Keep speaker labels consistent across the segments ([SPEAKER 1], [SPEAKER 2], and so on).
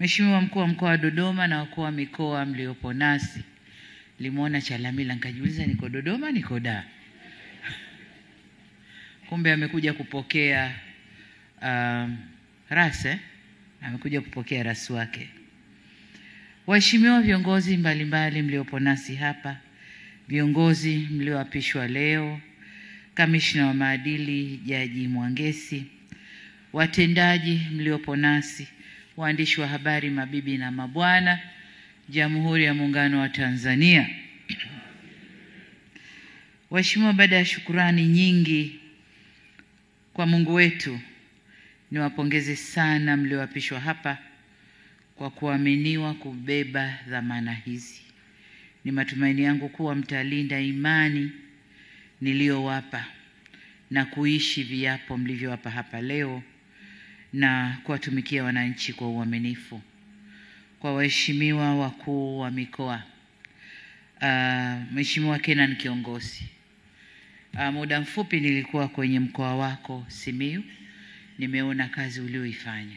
[SPEAKER 1] Mheshimiwa Mkuu wa Mkoa wa Dodoma na wakuu wa mikoa mliopo nasi, limuona Chalamila nikajiuliza niko Dodoma niko Dar. Kumbe amekuja kupokea rase, amekuja kupokea rasi wake. Waheshimiwa viongozi mbalimbali mliopo nasi hapa, viongozi mlioapishwa leo, kamishna wa maadili Jaji Mwangesi, watendaji mliopo nasi, waandishi wa habari, mabibi na mabwana, Jamhuri ya Muungano wa Tanzania. Waheshimiwa, baada ya shukurani nyingi kwa Mungu wetu, niwapongeze sana mlioapishwa hapa kwa kuaminiwa kubeba dhamana hizi. Ni matumaini yangu kuwa mtalinda imani niliyowapa na kuishi viapo mlivyowapa hapa leo na kuwatumikia wananchi kwa uaminifu. Kwa waheshimiwa wakuu wa mikoa, Mheshimiwa Kenan Kiongozi, muda mfupi nilikuwa kwenye mkoa wako Simiyu, nimeona kazi ulioifanya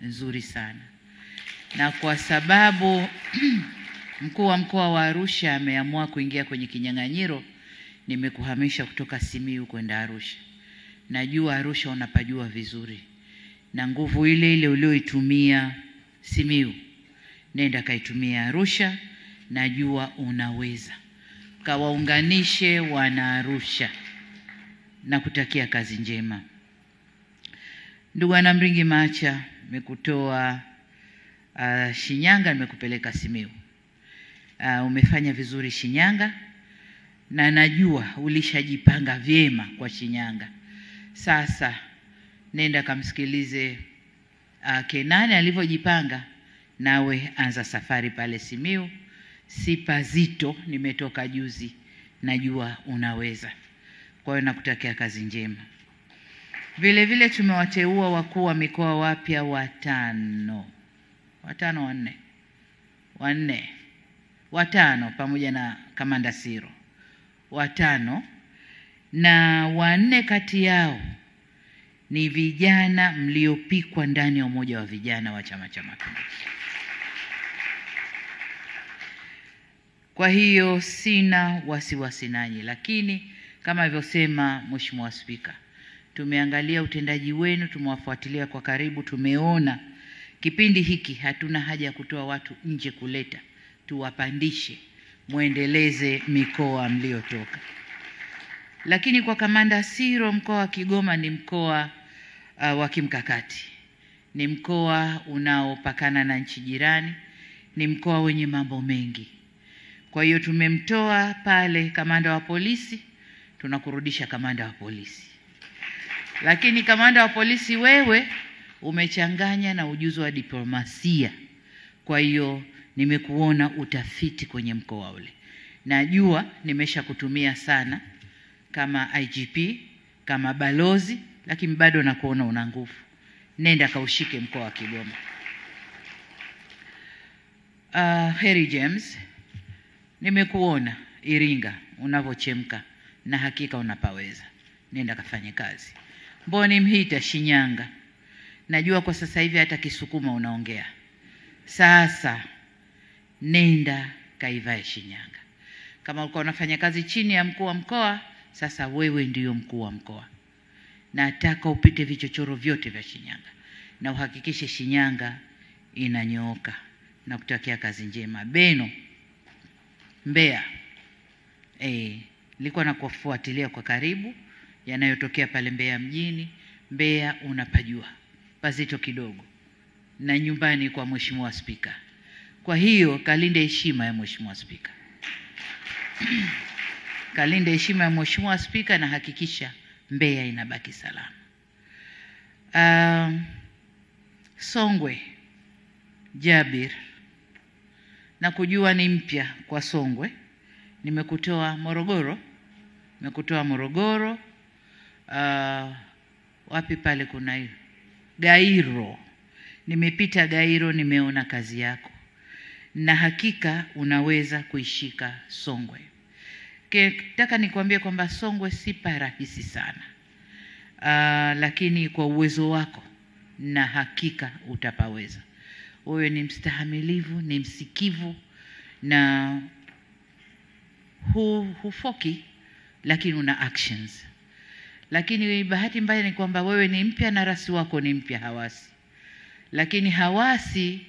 [SPEAKER 1] nzuri sana, na kwa sababu mkuu wa mkoa wa Arusha ameamua kuingia kwenye kinyang'anyiro, nimekuhamisha kutoka Simiyu kwenda Arusha. Najua Arusha unapajua vizuri, na nguvu ile ile ulioitumia Simiyu, nenda kaitumia Arusha. Najua unaweza. Kawaunganishe wana Arusha na kutakia kazi njema. Ndugu Ana Mringi Macha, nimekutoa Shinyanga, nimekupeleka Simiyu. Umefanya vizuri Shinyanga, na najua ulishajipanga vyema kwa Shinyanga. Sasa nenda kamsikilize Kenani alivyojipanga, nawe anza safari pale Simiyu. Si pazito, nimetoka juzi, najua unaweza. Kwa hiyo nakutakia kazi njema. Vile vile tumewateua wakuu wa mikoa wapya watano pamoja na Kamanda Siro. Watano, na 4 kati yao ni vijana mliopikwa ndani ya umoja wa vijana wa Chama cha Mapinduzi. Kwa hiyo sina wasiwasi nanyi, lakini kama alivyosema Mheshimiwa Spika, tumeangalia utendaji wenu, tumewafuatilia kwa karibu, tumeona kipindi hiki hatuna haja ya kutoa watu nje kuleta, tuwapandishe muendeleze mikoa mliotoka. Lakini kwa Kamanda Siro, mkoa wa Kigoma ni mkoa wa kimkakati. Ni mkoa unaopakana na nchi jirani, ni mkoa wenye mambo mengi. Kwa hiyo tumemtoa pale kamanda wa polisi, tunakurudisha kamanda wa polisi. Lakini kamanda wa polisi, wewe umechanganya na ujuzi wa diplomasia. Kwa hiyo nimekuona utafiti kwenye mkoa ule. Najua nimeshakutumia sana kama IGP, kama balozi, lakini bado nakuona una nguvu. Nenda kaushike mkoa wa Kigoma. Harry James, nimekuona Iringa unavochemka, na hakika unapaweza. Nenda kafanye kazi. Mboni Mhita Shinyanga, najua kwa sasa hivi hata Kisukuma unaongea. Sasa nenda kaivae Shinyanga. Kama ulikuwa unafanya kazi chini ya mkuu wa mkoa, sasa wewe ndiyo mkuu wa mkoa. Nataka upite vichochoro vyote vya Shinyanga na uhakikishe Shinyanga inanyooka, na kutakia kazi njema. Beno, Mbeya, nilikuwa nakufuatilia kwa karibu yanayotokea pale Mbeya mjini. Mbeya unapajua pazito kidogo, na nyumbani kwa Mheshimiwa Spika. Kwa hiyo kalinde heshima ya Mheshimiwa Spika. Kalinde heshima ya Mheshimiwa Spika, na hakikisha Mbeya inabaki salama. Songwe, Jabir, na kujua ni mpya kwa Songwe. Nimekutoa Morogoro. Wapi pale kuna hiyo? Gairo. Nimepita Gairo, nimeona kazi yako, na hakika unaweza kuishika Songwe. Nataka nikwambie kwamba Songwe si rahisi sana, lakini kwa uwezo wako na hakika utapaweza. wewe ni mstahamilivu, ni msikivu na hufoki, lakini una actions. Lakini bahati mbaya ni kwamba wewe ni mpya na rasi wako ni mpya Hawasi. Lakini Hawasi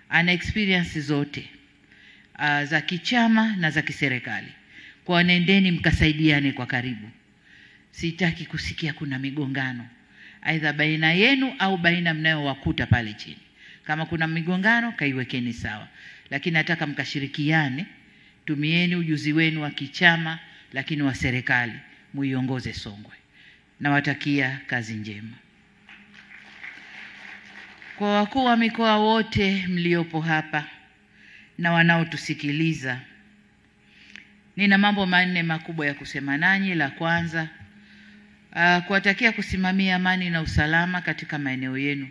[SPEAKER 1] ana experience zote za kichama na za kiserikali. Kwa nendeni mkasaidiane kwa karibu. Sitaki kusikia kuna migongano aidha baina yenu au baina mnayowakuta pale chini. Kama kuna migongano kaiwekeni sawa. Lakini nataka mkashirikiane, tumieni ujuzi wenu wa kichama lakini wa serikali muiongoze Songwe. Nawatakia kazi njema. Kwa wakuu wa mikoa wote mliopo hapa na wanaotusikiliza, nina mambo manne makubwa ya kusema nanyi. La kwanza, kuwatakia kusimamia amani na usalama katika maeneo yenu.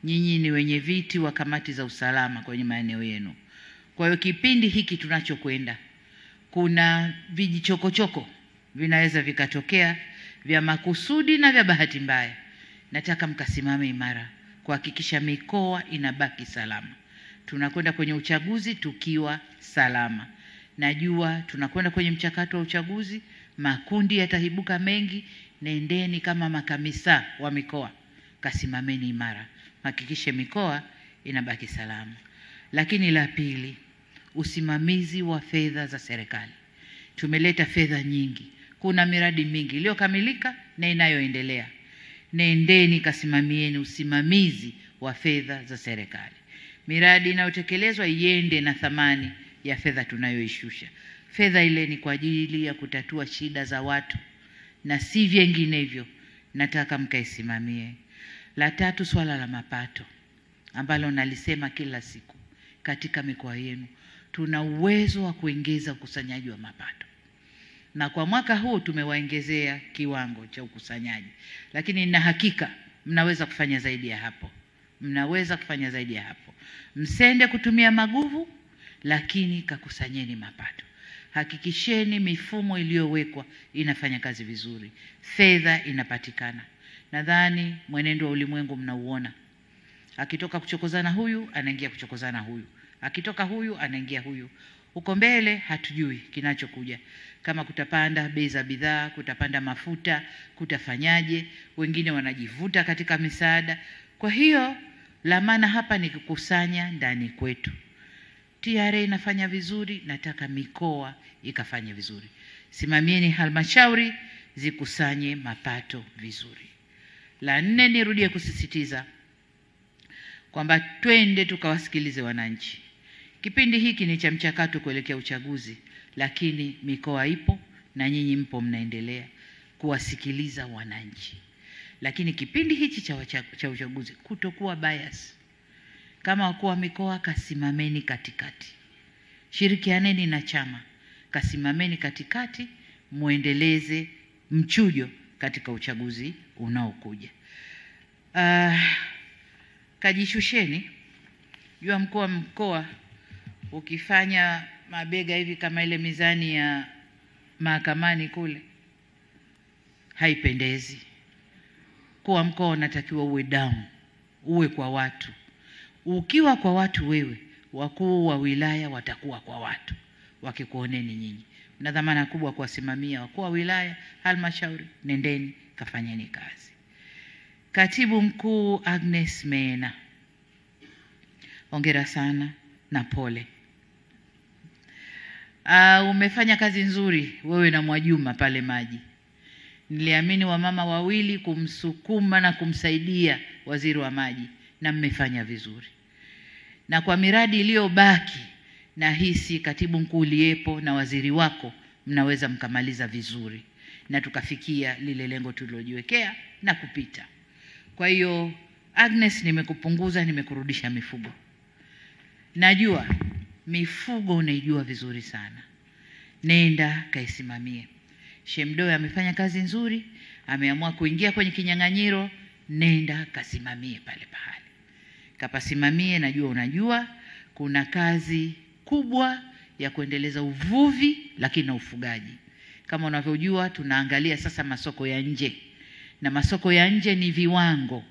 [SPEAKER 1] Nyinyi ni wenye viti wa kamati za usalama kwenye maeneo yenu. Kwa hiyo kipindi hiki tunachokwenda, kuna vijichokochoko vinaweza vikatokea vya makusudi na vya bahati mbaya. Nataka mkasimame imara kuhakikisha mikoa inabaki salama. Tunakwenda kwenye uchaguzi tukiwa salama. Najua tunakwenda kwenye mchakato wa uchaguzi, makundi yatahibuka mengi. Nendeni kama makamisa wa mikoa, kasimameni imara, hakikishe mikoa inabaki salama. Lakini la pili, usimamizi wa fedha za serikali. Tumeleta fedha nyingi, kuna miradi mingi iliyokamilika na inayoendelea. Nendeni kasimamieni usimamizi wa fedha za serikali. Miradi inayotekelezwa iende na thamani ya fedha tunayoishusha. Fedha ile ni kwa ajili ya kutatua shida za watu na si vinginevyo. Nataka mkaisimamie. La tatu, swala la mapato ambalo nalisema kila siku. Katika mikoa yenu tuna uwezo wa kuongeza ukusanyaji wa mapato. Na kwa mwaka huu tumewaongezea kiwango cha ukusanyaji. Lakini na hakika mnaweza kufanya zaidi ya hapo. Mnaweza kufanya zaidi ya hapo. Msende kutumia maguvu, lakini kakusanyeni mapato. Hakikisheni mifumo iliyowekwa inafanya kazi vizuri. Fedha inapatikana. Nadhani mwenendo wa ulimwengu mnauona. Akitoka kuchokozana huyu, anaingia kuchokozana huyu. Akitoka huyu, anaingia huyu. Uko mbele hatujui kinachokuja. Kama kutapanda bei za bidhaa, kutapanda mafuta, kutafanyaje, wengine wanajivuta katika misaada. Kwa hiyo la maana hapa ni kukusanya ndani kwetu. TRA inafanya vizuri, nataka mikoa ikafanye vizuri. Simamieni halmashauri zikusanye mapato vizuri. La nne, nirudie kusisitiza kwamba twende tukawasikilize wananchi. Kipindi hiki ni cha mchakato kuelekea uchaguzi, lakini mikoa ipo na nyinyi mpo mnaendelea kuwasikiliza wananchi. Lakini kipindi hichi cha uchaguzi kutokuwa bias. Kama wakuu wa mikoa, kasimameni katikati. Shirikianeni na chama, kasimameni katikati, muendeleze mchujo katika uchaguzi unaokuja. Kajishusheni. Jua mkuu wa mkoa ukifanya mabega hivi kama ile mizani ya mahakamani kule, haipendezi. Kwa mkoa unatakiwa uwe down, uwe kwa watu. Ukiwa kwa watu wewe, wakuu wa wilaya watakuwa kwa watu, wakikuoneni nyinyi. Mna dhamana kubwa kuwasimamia wakuu wa wilaya, halmashauri. Nendeni kafanyeni kazi. Katibu Mkuu Agnes Meena, hongera sana na pole. Umefanya kazi nzuri wewe na Mwajuma pale maji. Niliamini wamama wawili kumsukuma na kumsaidia waziri wa maji, na mmefanya vizuri. Na kwa miradi iliyobaki, nahisi katibu mkuu uliyepo na waziri wako mnaweza mkamaliza vizuri na tukafikia lile lengo tulilojiwekea na kupita. Kwa hiyo Agnes, nimekupunguza, nimekurudisha mifugo. Najua mifugo unaijua vizuri sana. Nenda kaisimamie. Shemdoe amefanya kazi nzuri, ameamua kuingia kwenye kinyang'anyiro. Nenda kasimamie pale pahali. Kapasimamie. Najua unajua kuna kazi kubwa ya kuendeleza uvuvi lakini na ufugaji. Kama unavyojua tunaangalia sasa masoko ya nje. Na masoko ya nje ni viwango.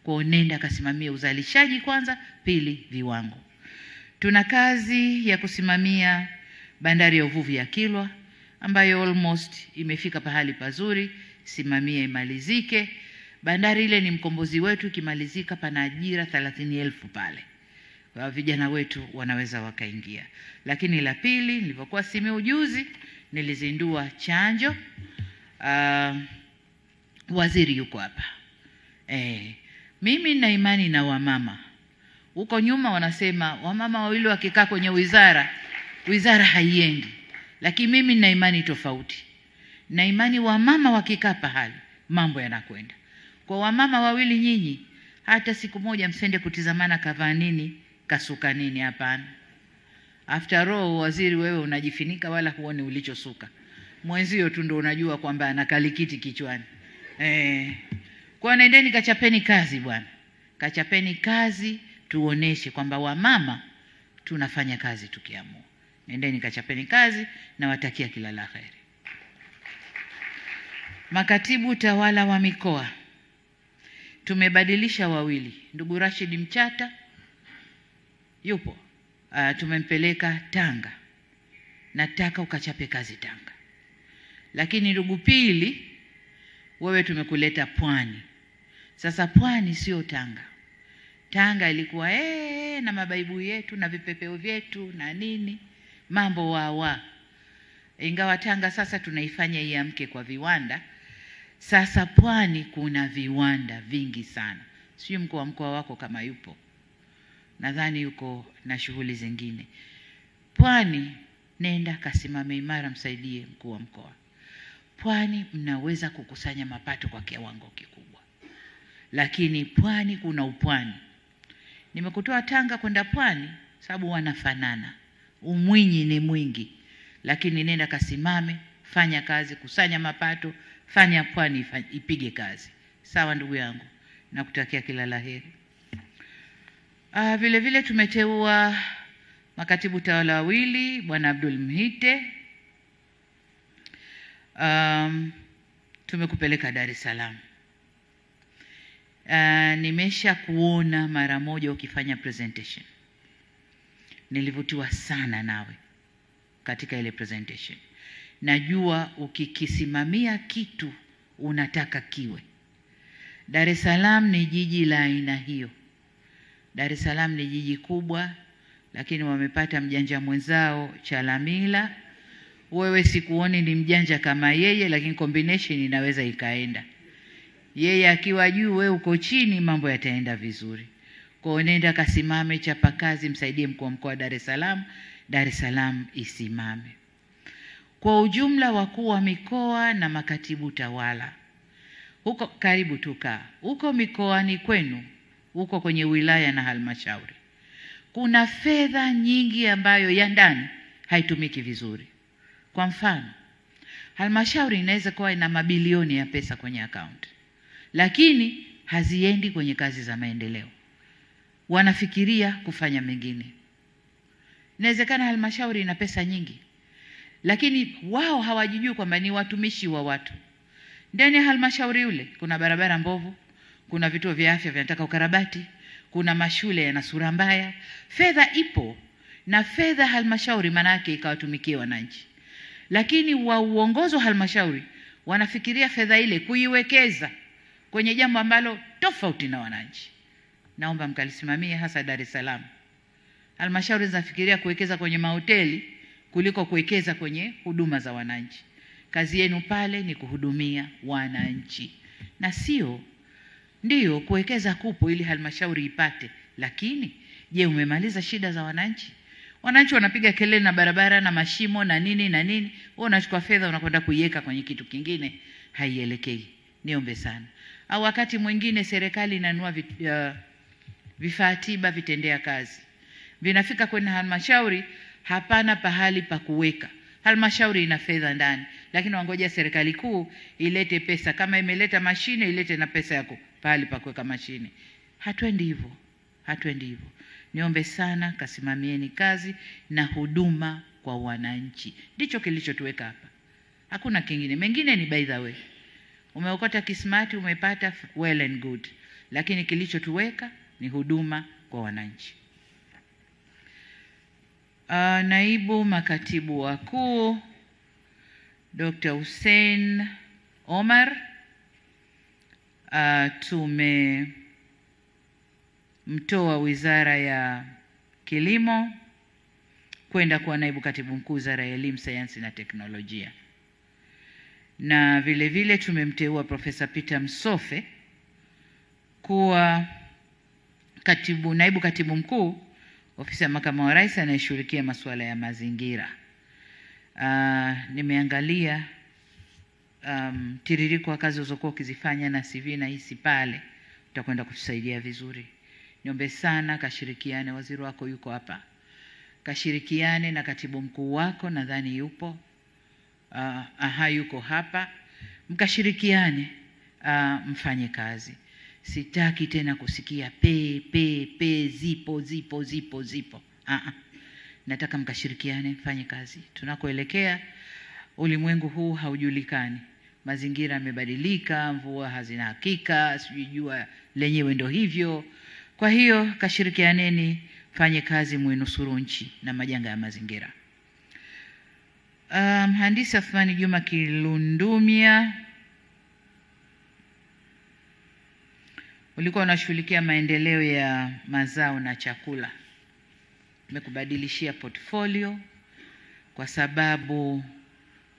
[SPEAKER 1] Kwa nenda kasimamia uzalishaji kwanza, pili viwango. Tuna kazi ya kusimamia bandari ya uvuvi ya Kilwa ambayo almost imefika pahali pazuri, simamia imalizike. Bandari ile ni mkombozi wetu, ikimalizika pana ajira 30,000 pale. Kwa vijana wetu wanaweza wakaingia. Lakini la pili, nilipokuwa Simiyu juzi, nilizindua chanjo. Waziri yuko hapa. Mimi nina imani na wamama. Huko nyuma wanasema wamama wawili wakikaa kwenye wizara haiendi. Lakini mimi nina imani tofauti. Na imani wamama wakikaa pahali, mambo yanakwenda. Kwa wamama wawili nyinyi, hata siku moja msende kutizamana kavaa nini, kasuka nini, hapana. After all, waziri wewe unajifinika wala huoni ulichosuka. Mwenzio tu ndo unajua kwamba ana kalikiti kichwani. Kwa nendeni kachapeni kazi bwana. Kachapeni kazi, tuoneshe kwamba wamama tunafanya kazi tukiamua. Nendeni kachapeni kazi, na watakia kila la kheri. Makatibu tawala wa mikoa tumebadilisha wawili. Ndugu Rashid Mchata yupo, tumempeleka Tanga. Nataka ukachape kazi Tanga. Lakini ndugu Pili, wewe tumekuleta Pwani. Sasa Pwani sio Tanga. Tanga ilikuwa na mabaibu yetu na vipepeo vyetu na nini, mambo wawa. Ingawa Tanga sasa tunaifanya iamke kwa viwanda. Sasa Pwani kuna viwanda vingi sana. Sio mkuu wa mkoa wako kama yupo. Nadhani yuko na shughuli zingine. Pwani nenda kasimame imara, msaidie mkuu wa mkoa. Pwani mnaweza kukusanya mapato kwa kiwango kikubwa. Lakini Pwani kuna upwani. Nimekutoa Tanga kwenda Pwani sababu wanafanana. Umwinyi ni mwingi. Lakini nenda kasimame, fanya kazi, kusanya mapato, fanya Pwani ipige kazi. Sawa ndugu yangu, nakutakia kila laheri. Vile vile tumeteua makatibu tawala wawili, Bwana Abdul Mhite. Tumekupeleka Dar es Salaam. Nimesha kuona mara moja ukifanya presentation. Nilivutiwa sana nawe katika ile presentation. Najua ukikisimamia kitu unataka kiwe. Dar es Salaam ni jiji la aina hiyo. Dar es Salaam ni jiji kubwa, lakini wamepata mjanja mwenzao Chalamila. Wewe sikuoni ni mjanja kama yeye, lakini combination inaweza ikaenda. Yeye akiwa juu, wewe uko chini, mambo yataenda vizuri. Kwa nenda kasimame, chapa kazi, msaidie mkuu wa mkoa wa Dar es Salaam. Dar es Salaam isimame. Kwa ujumla, wakuu wa mikoa na makatibu tawala, huko karibu tukaa. Huko mikoani kwenu, huko kwenye wilaya na halmashauri, kuna fedha nyingi ambayo ya ndani haitumiki vizuri. Kwa mfano, halmashauri inaweza kuwa ina mabilioni ya pesa kwenye account, lakini haziendi kwenye kazi za maendeleo. Wanafikiria kufanya mengine. Inawezekana halmashauri ina pesa nyingi, lakini wao hawajijui kwamba ni watumishi wa watu. Ndani ya halmashauri yule kuna barabara mbovu, kuna vituo vya afya vinataka ukarabati, kuna mashule yana sura mbaya. Fedha ipo, na fedha halmashauri maana yake ikawatumikie wananchi. Lakini wa uongozi wa halmashauri wanafikiria fedha ile kuiwekeza kwenye jambo ambalo tofauti na wananchi. Naomba mkalisimamie hasa Dar es Salaam. Halmashauri zinafikiria kuwekeza kwenye mahoteli kuliko kuwekeza kwenye huduma za wananchi. Kazi yenu pale ni kuhudumia wananchi. Na ndio kuwekeza kupo ili halmashauri ipate, lakini je, umemaliza shida za wananchi? Wananchi wanapiga kelele na barabara na mashimo na nini na nini. Wewe unachukua fedha unakwenda kuiweka kwenye kitu kingine, haielekei. Niombe sana. Au wakati mwingine serikali inanunua vifaa tiba, vitendea kazi. Vinafika kwenye halmashauri, hapana pahali pa kuweka. Halmashauri ina fedha ndani, lakini wangoja serikali kuu ilete pesa. Kama imeleta mashine, ilete na pesa yako pahali pa kuweka mashine. Hatuendi hivyo. Niombe sana, kasimamieni kazi na huduma kwa wananchi. Ndicho kilichotuweka hapa. Hakuna kingine. Mengine ni by the way. Umeokota kismati, umepata, well and good. lakini kilichotuweka ni huduma kwa wananchi. Naibu makatibu wakuu Dr. Hussein Omar, tumemtoa Wizara ya Kilimo kwenda kuwa naibu katibu mkuu Wizara ya Elimu, Sayansi na Teknolojia, na vile vile tumemteua Profesa Peter Msofe kuwa naibu katibu mkuu Ofisi ya Makamu wa Rais anayeshughulikia masuala ya mazingira. Nimeangalia tiririko wa kazi ulizokuwa ukizifanya na CV na hisi pale utakwenda kutusaidia vizuri. Niombe sana kashirikiane, waziri wako yuko hapa, kashirikiane na katibu mkuu wako, nadhani yupo, yuko hapa, mkashirikiane, mfanye kazi. Sitaki tena kusikia zipo. Nataka mkashirikiane, mfanye kazi. Tunakoelekea ulimwengu huu haujulikani. Mazingira yamebadilika, mvua hazina hakika, sijui jua lenyewe ndio hivyo. Kwa hiyo kashirikianeni, fanye kazi, muinusuru nchi na majanga ya mazingira. Mhandisi Athmani Juma Kilundumia, ulikuwa unashughulikia maendeleo ya mazao na chakula. Tumekubadilishia portfolio kwa sababu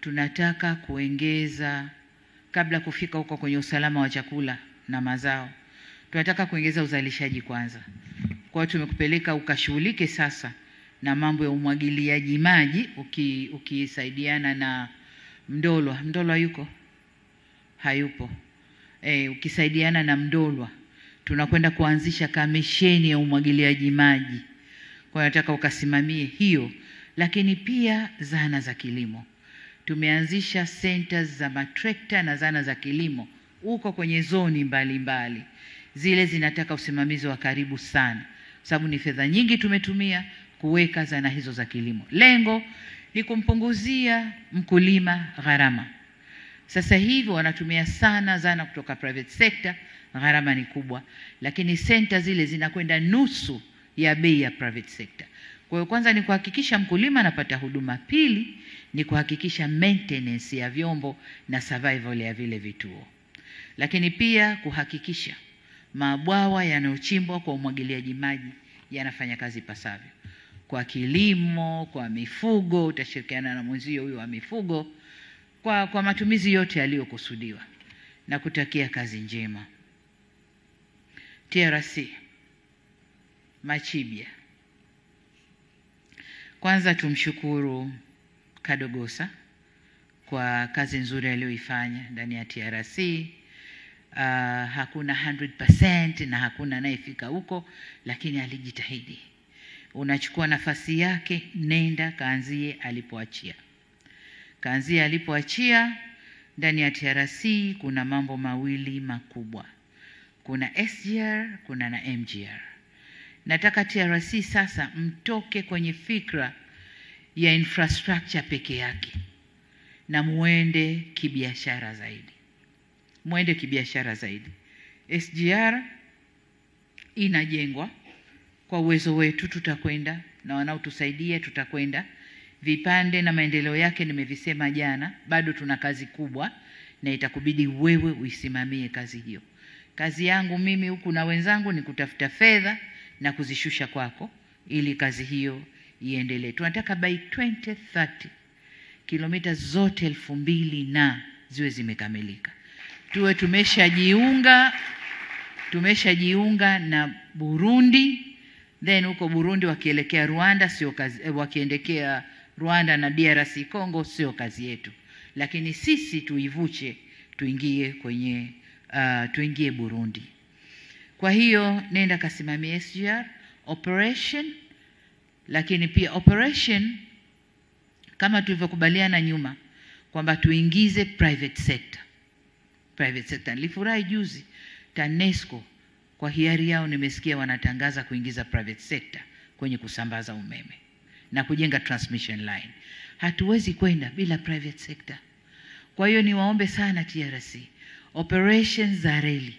[SPEAKER 1] tunataka kuongeza, kabla kufika huko kwenye usalama wa chakula na mazao, tunataka kuongeza uzalishaji kwanza. Kwa hiyo tumekupeleka ukashughulike sasa na mambo ya umwagiliaji maji, ukisaidiana na Mdolwa. Mdolwa yuko? Hayupo. Ukisaidiana na Mdolwa tunakwenda kuanzisha kamisheni ya umwagiliaji maji. Kwa hiyo nataka ukasimamie hiyo, lakini pia zana za kilimo. Tumeanzisha centers za matrekta na zana za kilimo uko kwenye zoni mbalimbali. Zile zinataka usimamizi wa karibu sana, sababu ni fedha nyingi tumetumia kuweka zana hizo za kilimo. Lengo ni kumpunguzia mkulima gharama. Sasa hivi wanatumia sana zana kutoka private sector, gharama ni kubwa, lakini center zile zinakwenda nusu ya bei ya private sector. Kwa hiyo kwanza ni kuhakikisha mkulima anapata huduma, pili ni kuhakikisha maintenance ya vyombo na survival ya vile vituo. Lakini pia kuhakikisha mabwawa yanayochimbwa kwa umwagiliaji maji yanafanya kazi pasavyo. Kwa kilimo, kwa mifugo, utashirikiana na mwenzio huyo wa mifugo, kwa matumizi yote yaliyokusudiwa, na kutakia kazi njema. TRC Machibia, kwanza tumshukuru Kadogosa kwa kazi nzuri aliyoifanya ndani ya TRC. Hakuna 100% na hakuna anayefika huko, lakini alijitahidi. Unachukua nafasi yake, nenda kaanzie alipoachia. Kaanzie alipoachia. Ndani ya TRC kuna mambo mawili makubwa. Kuna SGR, kuna na MGR. Nataka TRC sasa mtoke kwenye fikra ya infrastructure peke yake na muende kibiashara zaidi. Muende kibiashara zaidi. SGR inajengwa kwa uwezo wetu, tutakwenda na wanaotusaidia tutakwenda. Vipande na maendeleo yake nimevisema jana, bado tuna kazi kubwa na itakubidi wewe uisimamie kazi hiyo. Kazi yangu mimi huku na wenzangu ni kutafuta fedha na kuzishusha kwako ili kazi hiyo iendelee. Tunataka by 2030 kilomita zote 2000 na ziwe zimekamilika. Tuwe tumeshajiunga na Burundi, then huko Burundi wakielekea Rwanda sio kazi, wakiendekea Rwanda na DRC Congo sio kazi yetu, lakini sisi tuivuche tuingie Burundi. Kwa hiyo nenda kasimamia SGR operation, lakini pia operation kama tulivyokubaliana nyuma kwamba tuingize private sector. Nilifurahi juzi TANESCO kwa hiari yao nimesikia wanatangaza kuingiza private sector kwenye kusambaza umeme na kujenga transmission line. Hatuwezi kwenda bila private sector. Kwa hiyo niwaombe sana TRC, operations za reli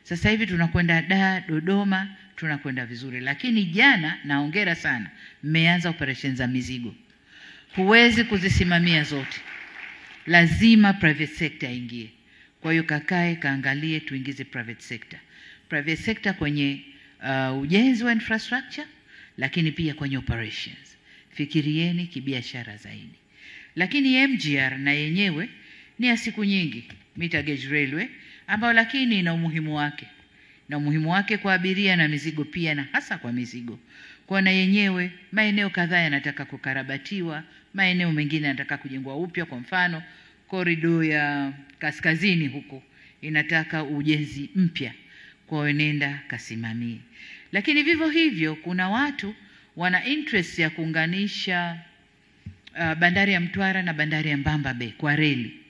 [SPEAKER 1] Sasa hivi tunakwenda Dodoma, tunakwenda vizuri. Lakini jana, naongera sana, mmeanza operation za mizigo. Huwezi kuzisimamia zote, lazima private sector ingie. Kwa hiyo kakae kaangalie, tuingize private sector. Private sector kwenye ujenzi wa infrastructure, lakini pia kwenye operations. Fikirieni kibiashara zaidi. Lakini MGR na yenyewe ni ya siku nyingi, meter gauge railway, ambao lakini ina umuhimu wake. Na umuhimu wake kwa abiria na mizigo pia, na hasa kwa mizigo. Kwa na yenyewe maeneo kadhaa yanataka kukarabatiwa, maeneo mengine yanataka kujengwa upya. Kwa mfano, korido ya kaskazini huko inataka ujenzi mpya. Kwa nenda kasimamie. Lakini vivyo hivyo kuna watu wana interest ya kuunganisha bandari ya Mtwara na bandari ya Mbamba Bay kwa reli.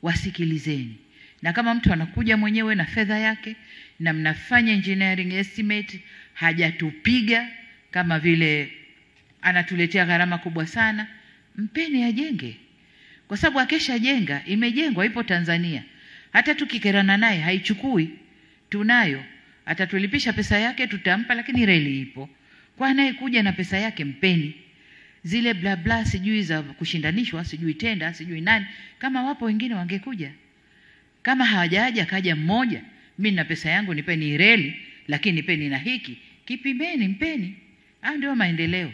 [SPEAKER 1] Wasikilizeni. Na kama mtu anakuja mwenyewe na fedha yake na mnafanya engineering estimate, hajatupiga kama vile anatuletea gharama kubwa sana, mpeni ajenge. Kwa sababu akesha jenga, imejengwa, ipo Tanzania. Hata tukikerana naye haichukui, tunayo. Atatulipisha pesa yake, tutampa, lakini reli ipo. Kwa anayekuja na pesa yake, mpeni. Zile bla bla sijui za kushindanishwa, sijui tenda, sijui nani, kama wapo wengine wangekuja. Kama hawajaja kaja mmoja, mimi na pesa yangu nipeni reli, lakini nipeni na hiki, kipimeni, mpeni. Hayo ndio maendeleo.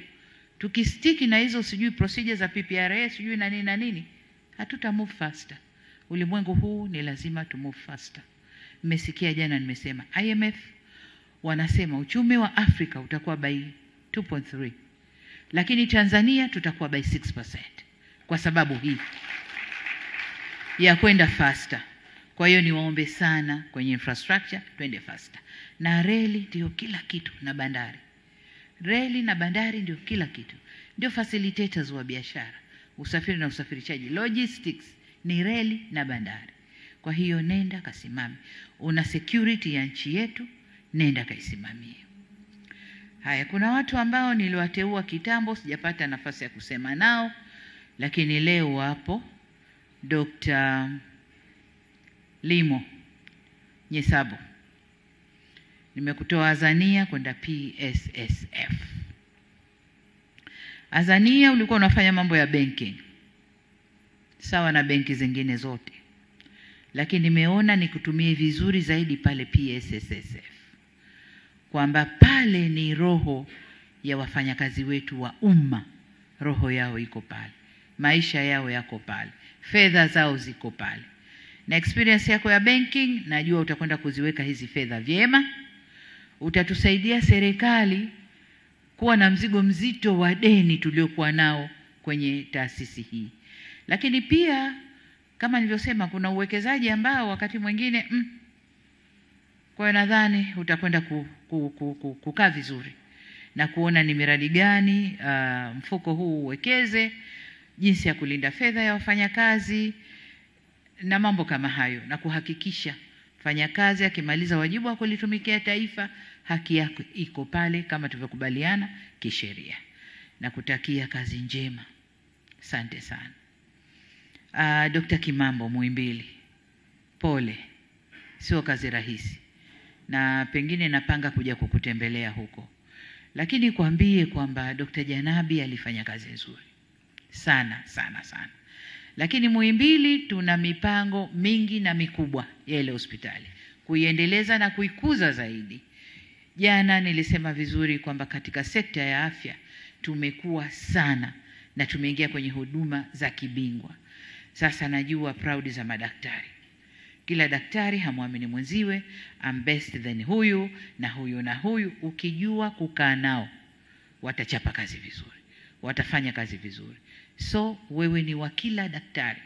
[SPEAKER 1] Tukistiki na hizo sijui procedure za PPRA, sijui na nini na nini, hatuta move faster. Ulimwengu huu ni lazima tu move faster. Mmesikia jana nimesema IMF wanasema uchumi wa Afrika utakuwa by 2.3. Lakini Tanzania tutakuwa by 6%. Kwa sababu hii ya kwenda faster. Kwa hiyo niwaombe sana kwenye infrastructure twende faster. Na reli ndio kila kitu, na bandari. Reli na bandari ndio kila kitu. Ndio facilitators wa biashara, usafiri na usafirishaji. Logistics ni reli na bandari. Kwa hiyo nenda kasimame. Una security ya nchi yetu, nenda kaisimamie. Haya, kuna watu ambao niliwateua kitambo, sijapata nafasi ya kusema nao, lakini leo wapo. Dr. Limo Nyesabu, nimekutoa Azania kwenda PSSF. Azania ulikuwa unafanya mambo ya banking, sawa na benki zingine zote. Lakini nimeona nikutumie vizuri zaidi pale PSSF. Kwamba pale ni roho ya wafanyakazi wetu wa umma. Roho yao iko pale. Maisha yao yako pale. Fedha zao ziko pale. Na experience yako ya banking, najua utakwenda kuziweka hizi fedha vyema. Utatusaidia serikali kuwa na mzigo mzito wa deni tuliokuwa nao kwenye taasisi hii. Lakini pia kama nilivyosema, kuna uwekezaji ambao wakati mwingine kwa nadhani utakwenda kukaa vizuri na kuona ni miradi gani mfuko huu uwekeze, jinsi ya kulinda fedha ya wafanyakazi na mambo kama hayo, na kuhakikisha mfanyakazi akimaliza wajibu wa kulitumikia taifa, haki yake iko pale kama tulivyokubaliana kisheria. Na kutakia kazi njema. Asante sana. Dr. Kimambo Muhimbili, pole, sio kazi rahisi. Na pengine napanga kuja kukutembelea huko. Lakini kuambie kwamba Dr. Janabi alifanya kazi nzuri sana sana sana. Lakini Muhimbili tuna mipango mingi na mikubwa ya ile hospitali, kuiendeleza na kuikuza zaidi. Jana nilisema vizuri kwamba katika sekta ya afya tumekuwa sana na tumeingia kwenye huduma za kibingwa. Sasa najua proud za madaktari. Kila daktari hamuamini mwenziwe, I'm best than huyu na huyu na huyu. Ukijua kukaa nao, watachapa kazi vizuri, watafanya kazi vizuri. So wewe ni wa kila daktari,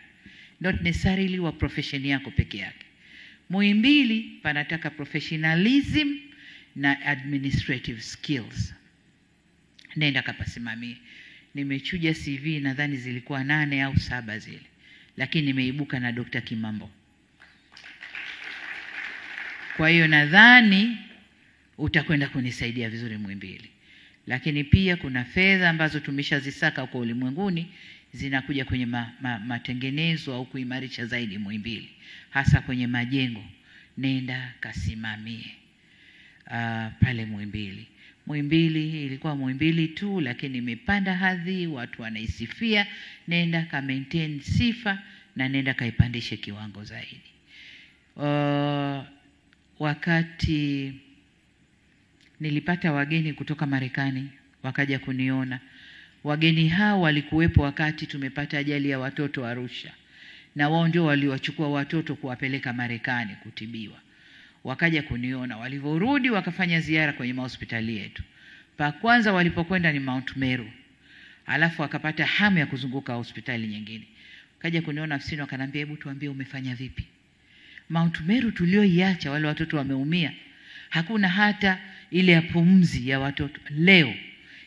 [SPEAKER 1] not necessarily wa profession yako peke yake. Muhimbili panataka professionalism na administrative skills. Nenda kapasimamie. Nimechuja CV nadhani zilikuwa 8 au 7 zile. Lakini nimeibuka na Dr. Kimambo. Kwa hiyo nadhani utakwenda kunisaidia vizuri Muhimbili. Lakini pia kuna fedha ambazo tumeshazisaka kwa ulimwenguni zinakuja kwenye matengenezo au kuimarisha zaidi Muhimbili, hasa kwenye majengo. nenda kasimamie pale Muhimbili. Muhimbili ilikuwa Muhimbili tu, lakini imepanda hadhi, watu wanaisifia. Nenda ka maintain sifa na nenda kaipandishe kiwango zaidi. Wakati nilipata wageni kutoka Marekani wakaja kuniona, wageni hao walikuwepo wakati tumepata ajali ya watoto Arusha, na wao ndio waliwachukua watoto kuwapeleka Marekani kutibiwa. Wakaja kuniona, walivyorudi wakafanya ziara kwenye hospitali yetu. Pa kwanza walipokwenda ni Mount Meru, alafu wakapata hamu ya kuzunguka hospitali nyingine. Wakaja kuniona afisini wakanambia, hebu tuambie umefanya vipi? Mount Meru tulioiacha wale watoto wameumia, hakuna hata ile ya pumzi ya watoto. Leo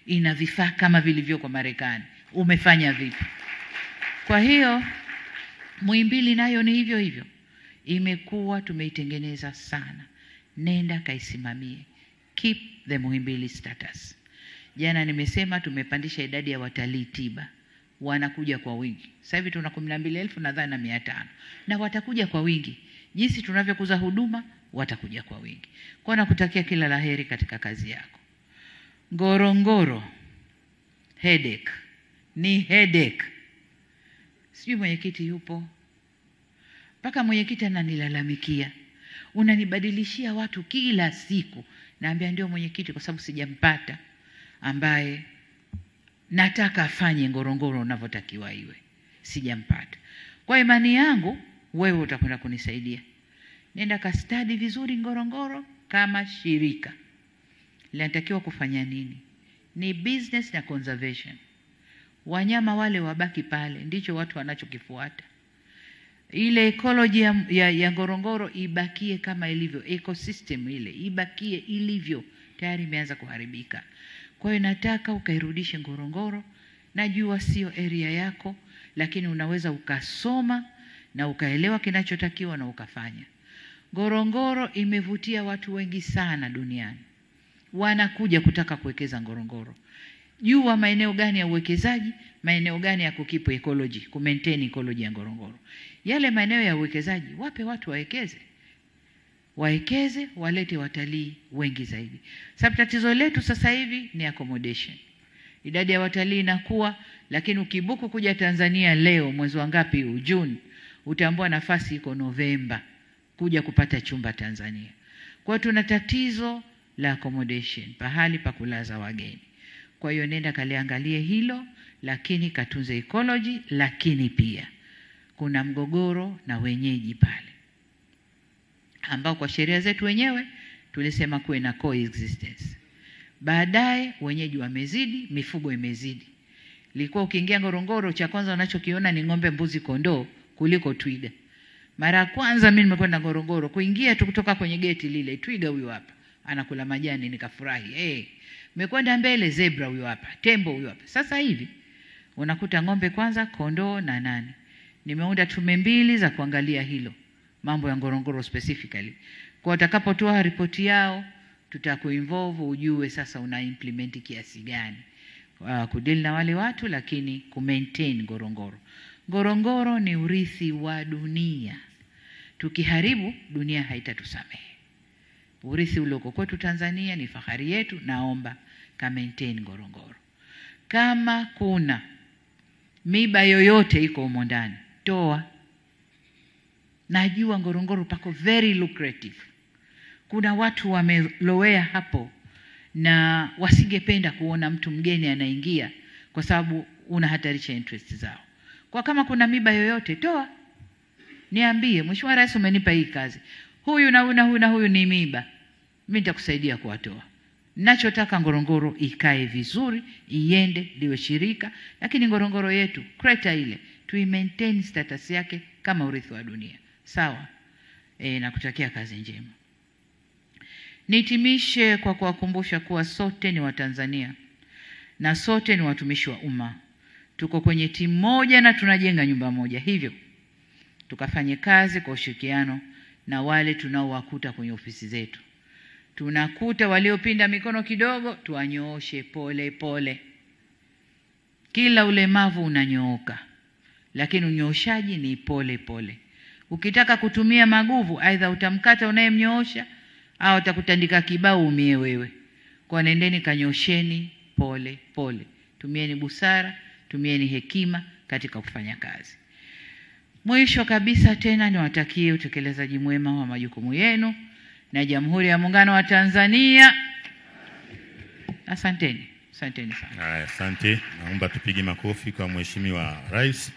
[SPEAKER 1] ina vifaa kama vilivyo kwa Marekani, umefanya vipi? Kwa hiyo Muhimbili nayo ni hivyo hivyo, imekuwa tumeitengeneza sana. Nenda kaisimamie, keep the Muhimbili status. Jana nimesema tumepandisha idadi ya watalii tiba, wanakuja kwa wingi. Sasa hivi tuna 12,000 nadhani na 500, na watakuja kwa wingi. Jinsi tunavyokuza huduma, watakuja kwa wingi. Kwa nakutakia kila laheri katika kazi yako. Ngorongoro headache ni headache. Sijui mwenyekiti yupo. Mpaka mwenyekiti ananilalamikia, unanibadilishia watu kila siku. Naambia ndio mwenyekiti, kwa sababu sijampata ambaye nataka afanye Ngorongoro unavyotakiwa iwe. Sijampata. Kwa imani yangu wewe utakwenda kunisaidia. Nenda ka study vizuri Ngorongoro kama shirika linatakiwa kufanya nini. Ni business na conservation. Wanyama wale wabaki pale, ndicho watu wanachokifuata. Ile ecology ya Ngorongoro ibakie kama ilivyo, ecosystem ile ibakie ilivyo, tayari imeanza kuharibika. Kwa hiyo nataka ukairudishe Ngorongoro. Najua sio area yako, lakini unaweza ukasoma na ukaelewa kinachotakiwa na ukafanya. Ngorongoro imevutia watu wengi sana duniani, wanakuja kutaka kuwekeza Ngorongoro. Jua maeneo gani ya uwekezaji, maeneo gani ya kukipo ecology, kumaintain ecology ya Ngorongoro. Yale maeneo ya uwekezaji wape watu waekeze, walete watalii wengi zaidi. Sababu tatizo letu sasa hivi ni accommodation. Idadi ya watalii inakuwa, lakini ukibuku kuja Tanzania leo mwezi wa ngapi huu, June, utaambua nafasi iko Novemba kuja kupata chumba Tanzania. Kwa tuna tatizo la accommodation, pahali pa kulaza wageni. Kwa hiyo nenda kaliangalie hilo, lakini katunze ecology. Lakini pia kuna mgogoro na wenyeji pale, ambao kwa sheria zetu wenyewe tulisema kuwe na coexistence. Baadaye wenyeji wamezidi, mifugo imezidi. Ilikuwa ukiingia Ngorongoro cha kwanza unachokiona ni ng'ombe, mbuzi, kondoo kuliko twiga. Mara ya kwanza mimi nimekwenda Ngorongoro, kuingia tu kutoka kwenye geti lile, twiga huyu hapa anakula majani, nikafurahi. Mekwenda mbele, zebra huyu hapa, tembo huyu hapa. Sasa hivi unakuta ng'ombe kwanza, kondoo na nani. Nimeunda tume 2 za kuangalia hilo, mambo ya Ngorongoro specifically. Kwa watakapotoa ripoti yao, tutakuinvolve ujue sasa una implement kiasi gani kudeal na wale watu, lakini kumaintain Ngorongoro. Ngorongoro ni urithi wa dunia. Tukiharibu, dunia haitatusamehe. Urithi ulioko kwetu Tanzania ni fahari yetu. Naomba ka maintain Ngorongoro. Kama kuna miba yoyote iko humo ndani, toa. Najua Ngorongoro pako very lucrative. Kuna watu wamelowea hapo na wasingependa kuona mtu mgeni anaingia, kwa sababu unahatarisha interest zao. Kwa kama kuna miba yoyote, toa. Niambie, Mheshimiwa Rais umenipa hii kazi, huyu na huyu ni miba, mimi nitakusaidia kuwatoa. Ninachotaka Ngorongoro ikae vizuri, iende liwe shirika, lakini Ngorongoro yetu kreta ile maintain status yake kama urithi wa dunia. Sawa? Nakutakia kazi njema. Nitimishe kwa kuwakumbusha kuwa sote ni Watanzania na sote ni watumishi wa umma. Tuko kwenye timu moja na tunajenga nyumba moja. Hivyo tukafanye kazi kwa ushirikiano na wale tunaowakuta kwenye ofisi zetu. Tunakuta waliopinda mikono kidogo, tuwanyooshe pole pole. Kila ulemavu unanyooka, lakini unyooshaji ni pole pole. Ukitaka kutumia maguvu, aidha utamkata unayemnyoosha au utakutandika kibao umie wewe. Kwa nendeni kanyosheni pole pole. Tumieni busara, tumieni hekima katika kufanya kazi. Mwisho kabisa tena niwatakie utekelezaji mwema wa majukumu yenu na Jamhuri ya Muungano wa Tanzania. Asanteni. Asanteni sana.
[SPEAKER 2] Asante. Naomba tupige makofi kwa Mheshimiwa Rais.